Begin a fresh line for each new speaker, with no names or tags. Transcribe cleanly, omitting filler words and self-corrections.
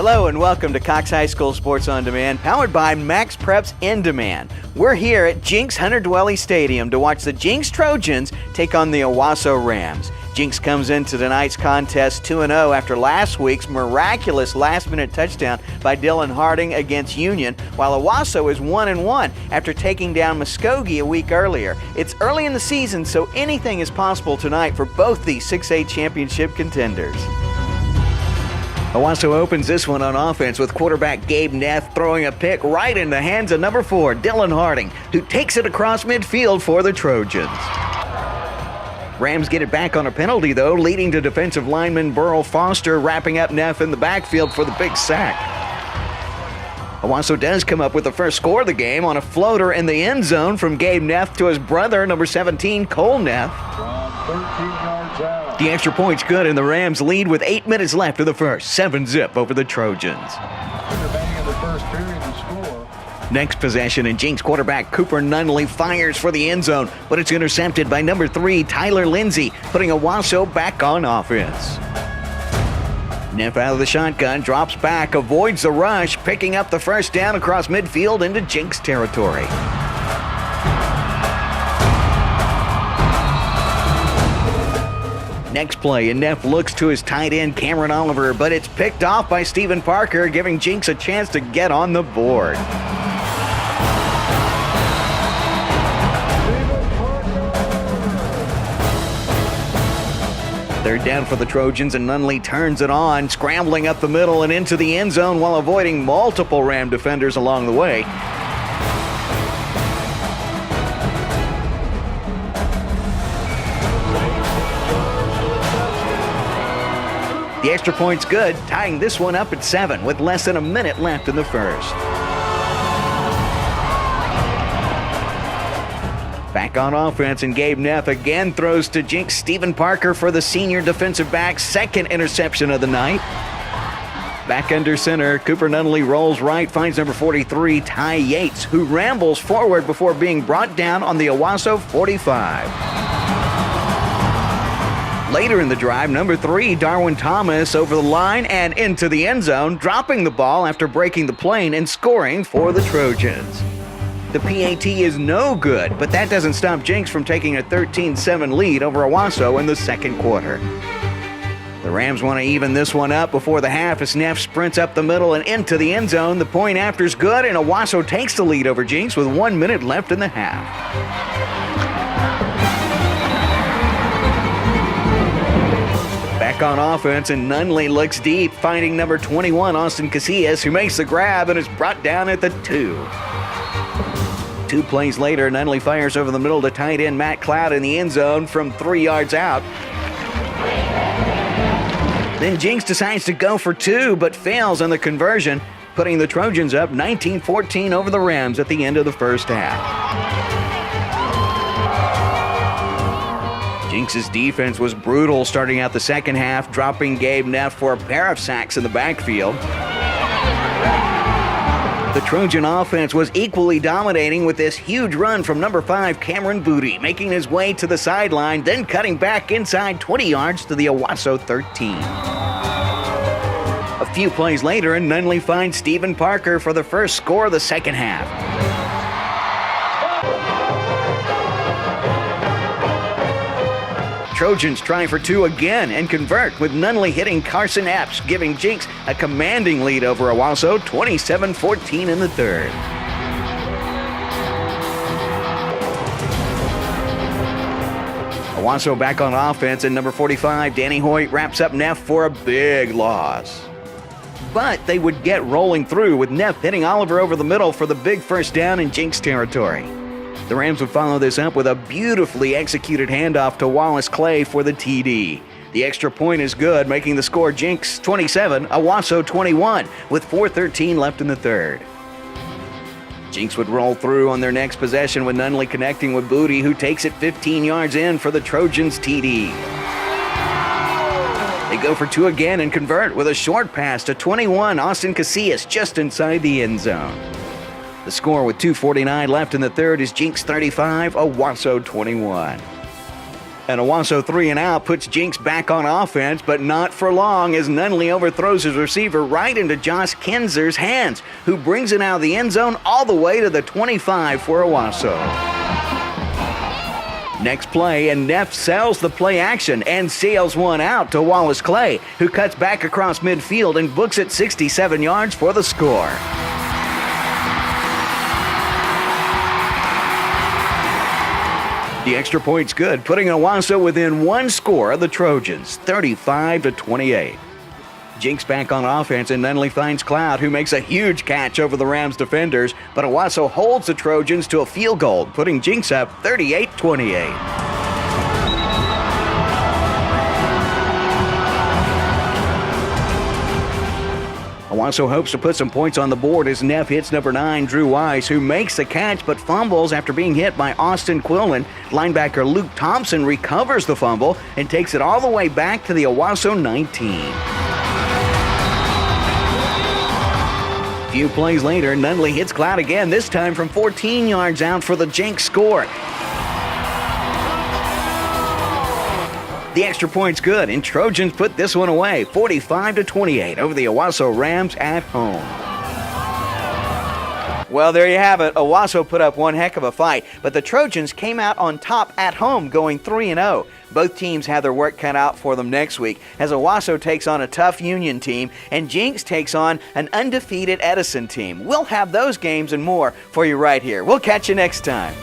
Hello and welcome to Cox High School Sports on Demand, powered by Max Preps In Demand. We're here at Jenks Hunter Dwelly Stadium to watch the Jenks Trojans take on the Owasso Rams. Jenks comes into tonight's contest 2-0 after last week's miraculous last-minute touchdown by Dylan Harding against Union, while Owasso is 1-1 after taking down Muskogee a week earlier. It's early in the season, so anything is possible tonight for both these 6A championship contenders. Owasso opens this one on offense with quarterback Gabe Neff throwing a pick right in the hands of number 4, Dylan Harding, who takes it across midfield for the Trojans. Rams get it back on a penalty, though, leading to defensive lineman Burl Foster wrapping up Neff in the backfield for the big sack. Owasso does come up with the first score of the game on a floater in the end zone from Gabe Neff to his brother, number 17, Cole Neff.
From 13 yards out.
The extra point's good, and the Rams lead with 8 minutes left of the first. 7-0 over the Trojans.
Remaining in the first period to score.
Next possession, and Jenks quarterback Cooper Nunley fires for the end zone, but it's intercepted by number 3, Tyler Lindsay, putting Owasso back on offense. Neff out of the shotgun, drops back, avoids the rush, picking up the first down across midfield into Jenks territory. Next play, and Neff looks to his tight end, Cameron Oliver, but it's picked off by Stephen Parker, giving Jenks a chance to get on the board. Third down for the Trojans, and Nunley turns it on, scrambling up the middle and into the end zone while avoiding multiple Ram defenders along the way. The extra point's good, tying this one up at 7 with less than a minute left in the first. Back on offense, and Gabe Neff again throws to Jenks Stephen Parker for the senior defensive back's second interception of the night. Back under center, Cooper Nunley rolls right, finds number 43, Ty Yates, who rambles forward before being brought down on the Owasso 45. Later in the drive, number 3, Darwin Thomas over the line and into the end zone, dropping the ball after breaking the plane and scoring for the Trojans. The PAT is no good, but that doesn't stop Jenks from taking a 13-7 lead over Owasso in the second quarter. The Rams want to even this one up before the half as Neff sprints up the middle and into the end zone. The point after's good, and Owasso takes the lead over Jenks with 1 minute left in the half. Back on offense, and Nunley looks deep, finding number 21, Austin Casillas, who makes the grab and is brought down at the 2. 2 plays later, Nunley fires over the middle to tight end Matt Cloud in the end zone from 3 yards out. Then Jenks decides to go for 2, but fails on the conversion, putting the Trojans up 19-14 over the Rams at the end of the first half. Jenks' defense was brutal starting out the second half, dropping Gabe Neff for a pair of sacks in the backfield. The Trojan offense was equally dominating with this huge run from number 5, Cameron Booty, making his way to the sideline, then cutting back inside 20 yards to the Owasso 13. A few plays later, and Nunley finds Stephen Parker for the first score of the second half. Trojans try for 2 again and convert, with Nunley hitting Carson Epps, giving Jenks a commanding lead over Owasso, 27-14 in the third. Owasso back on offense, and number 45, Danny Hoyt, wraps up Neff for a big loss. But they would get rolling through, with Neff hitting Oliver over the middle for the big first down in Jenks territory. The Rams would follow this up with a beautifully executed handoff to Wallace Clay for the TD. The extra point is good, making the score Jenks 27, Owasso 21, with 4:13 left in the third. Jenks would roll through on their next possession with Nunley connecting with Booty, who takes it 15 yards in for the Trojans' TD. They go for 2 again and convert with a short pass to 21, Austin Casillas, just inside the end zone. The score with 2:49 left in the third is Jenks 35, Owasso 21. An Owasso 3 and out puts Jenks back on offense, but not for long as Nunley overthrows his receiver right into Josh Kinzer's hands, who brings it out of the end zone all the way to the 25 for Owasso. Next play, and Neff sells the play action and sails one out to Wallace Clay, who cuts back across midfield and books it 67 yards for the score. The extra point's good, putting Owasso within one score of the Trojans, 35-28. Jenks back on offense, and Nunley finds Cloud, who makes a huge catch over the Rams defenders, but Owasso holds the Trojans to a field goal, putting Jenks up 38-28. Owasso hopes to put some points on the board as Neff hits number 9, Drew Wise, who makes the catch but fumbles after being hit by Austin Quillen. Linebacker Luke Thompson recovers the fumble and takes it all the way back to the Owasso 19. A few plays later, Nunley hits Cloud again, this time from 14 yards out for the Jenks score. The extra point's good, and Trojans put this one away, 45-28 over the Owasso Rams at home. Well, there you have it. Owasso put up one heck of a fight, but the Trojans came out on top at home, going 3-0. Both teams have their work cut out for them next week, as Owasso takes on a tough Union team, and Jenks takes on an undefeated Edison team. We'll have those games and more for you right here. We'll catch you next time.